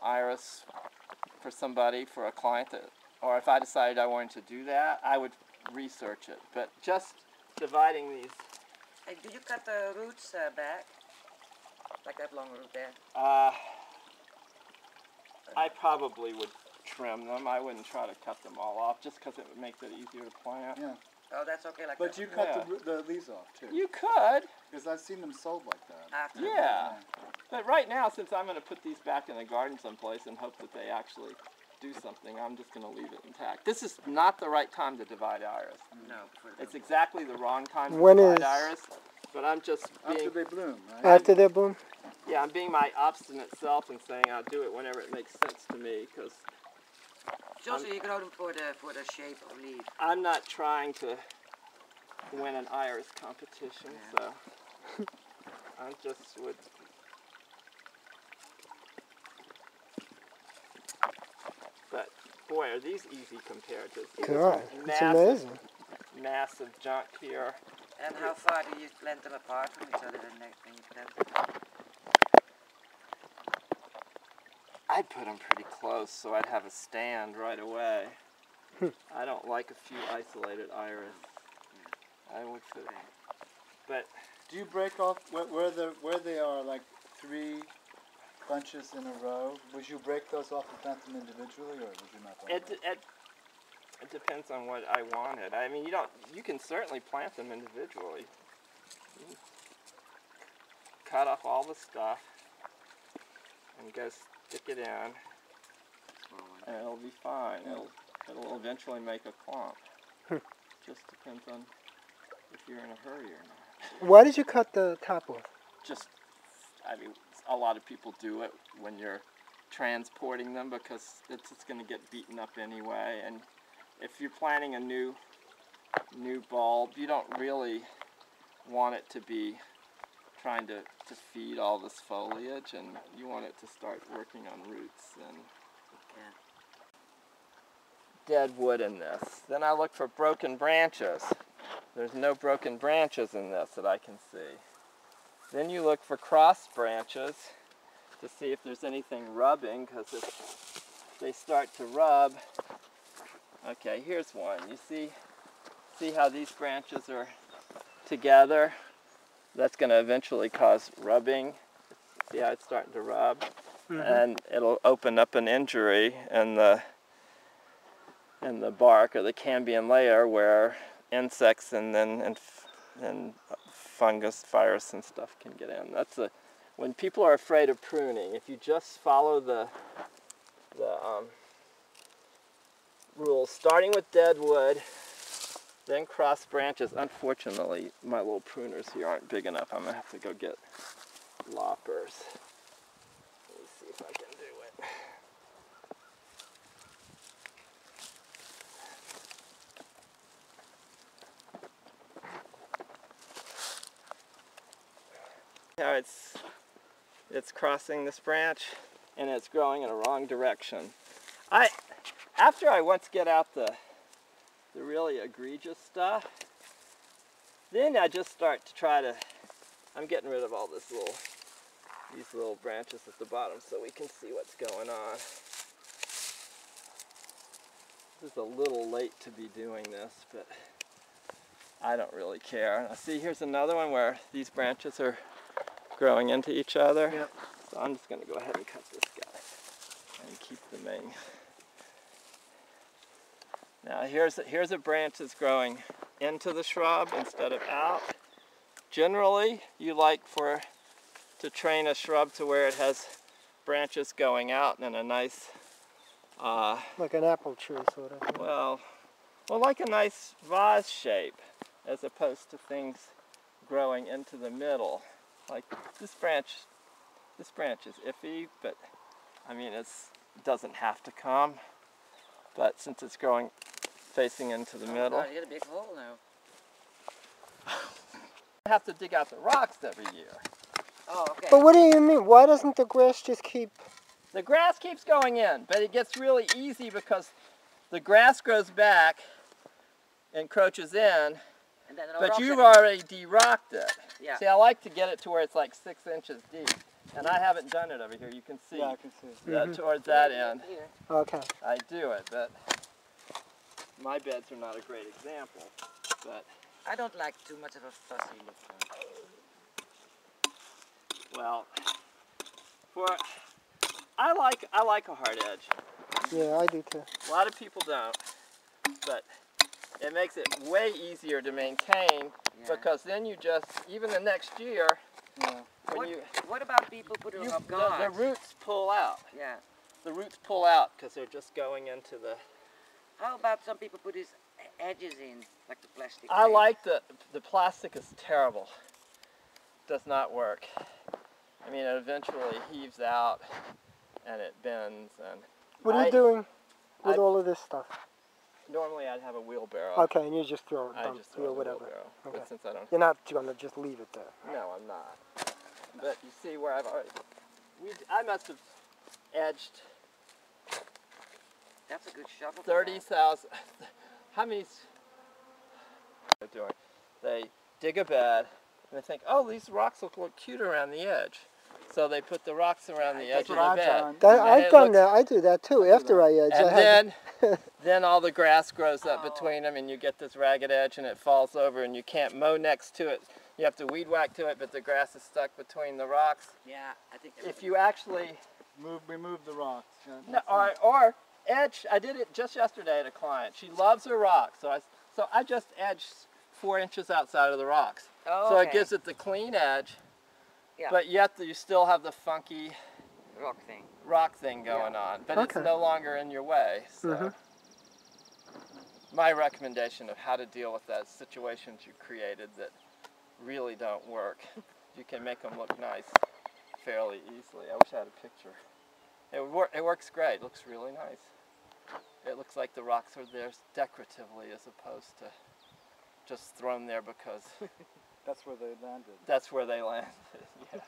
iris for somebody, for a client, or if I decided I wanted to do that, I would research it. But just dividing these. Hey, do you cut the roots back? Like that long root there? I probably would trim them. I wouldn't try to cut them all off just because it makes it easier to plant. Yeah. Oh, that's okay like but that. You cut the leaves off too. You could. Because I've seen them sold like that. After Yeah. But right now, since I'm going to put these back in the garden someplace and hope that they actually do something, I'm just going to leave it intact. This is not the right time to divide iris. No. It's exactly the wrong time to When divide is- iris. But I'm just being... After they bloom, right? After they bloom? Yeah, I'm being my obstinate self and saying I'll do it whenever it makes sense to me, because Also, you grow them for the shape of leaf. I'm not trying to win an iris competition, so I just would... But, boy, are these easy compared to... God, it's massive, amazing. massive junk here. And how far do you plant them apart from each other when you plant them? I'd put them pretty close so I'd have a stand right away. I don't like a few isolated iris. I would put, but Do you break off where they are like 3 bunches in a row? Would you break those off and plant them individually, or would you not? it depends on what I wanted. I mean, you can certainly plant them individually. You cut off all the stuff and go stick it in, and it'll be fine. It'll eventually make a clump. Just depends on if you're in a hurry or not. Why did you cut the top off? Just, I mean, a lot of people do it when you're transporting them because it's going to get beaten up anyway. And if you're planting a new bulb, you don't really want it to be trying to feed all this foliage, and you want it to start working on roots and dead wood in this. Then I look for broken branches. There's no broken branches in this that I can see. Then you look for cross branches to see if there's anything rubbing, because if they start to rub, okay, here's one. You see how these branches are together? That's going to eventually cause rubbing. See how it's starting to rub? And it'll open up an injury in the bark or the cambium layer where insects and fungus, virus and stuff can get in. That's when people are afraid of pruning, if you just follow the rules, starting with dead wood, then cross branches. Unfortunately, my little pruners here aren't big enough. I'm going to have to go get loppers. Let me see if I can do it. Now it's crossing this branch and it's growing in a wrong direction. After I once get out the really egregious stuff, then I just start to try to, I'm getting rid of all these little branches at the bottom so we can see what's going on. This is a little late to be doing this, but I don't really care. Now see, here's another one where these branches are growing into each other. Yep. So I'm just going to go ahead and cut this guy and keep the main. Now here's a branch that's growing into the shrub instead of out. Generally, you like to train a shrub to where it has branches going out in a nice Like an apple tree, sort of. well, like a nice vase shape, as opposed to things growing into the middle. Like this branch is iffy, but I mean it doesn't have to come. But since it's growing facing into the middle, God, you got a big hole now. I have to dig out the rocks every year. Oh, okay. But what do you mean? Why doesn't the grass just keep... The grass keeps going in, but it gets really easy because the grass grows back, encroaches in, And then but rocks you've it. already de-rocked it. Yeah. See, I like to get it to where it's like 6 inches deep. And I haven't done it over here. You can see Yeah, I can see. that towards that end. Here. Okay. I do it, but my beds are not a great example. But I don't like too much of a fussy look. well, I like a hard edge. Yeah, I do too. A lot of people don't, but it makes it way easier to maintain because then you just, even the next year, Yeah. when What about people putting the up guards? roots pull out. Yeah. The roots pull out because they're just going into the... How about some people put these edges in, like the plastic? I thing? like the plastic is terrible. Does not work. I mean, it eventually heaves out and it bends. And What are you doing with all of this stuff? normally I'd have a wheelbarrow. Okay, and you just throw it, I dump just through throw or the whatever. wheelbarrow. Okay. But since I don't... You're not gonna just leave it there. No, I'm not. But you see where I've already... I must have edged That's a good shovel. 30,000... How many... They're doing? They dig a bed and they think, oh, these rocks look cute around the edge. So they put the rocks around the edge That's of what the I've bed. done. That, And I've it done looks- that. I do that too. After I edge, I And have then all the grass grows up between them and you get this ragged edge and it falls over and you can't mow next to it. You have to weed whack to it, but the grass is stuck between the rocks. Yeah, I think. If you actually... Remove the rocks. Yeah, No, that's or edge. I did it just yesterday at a client. She loves her rocks, so I just edged 4 inches outside of the rocks. Oh, So okay. it gives it the clean edge, Yeah. but yet you still have the funky rock thing. going on. But Okay. it's no longer in your way. So Mhm. my recommendation of how to deal with that situations you created that really don't work, you can make them look nice fairly easily. I wish I had a picture. It works great. It looks really nice. It looks like the rocks are there decoratively as opposed to just thrown there because where they landed. that's where they landed. Yeah.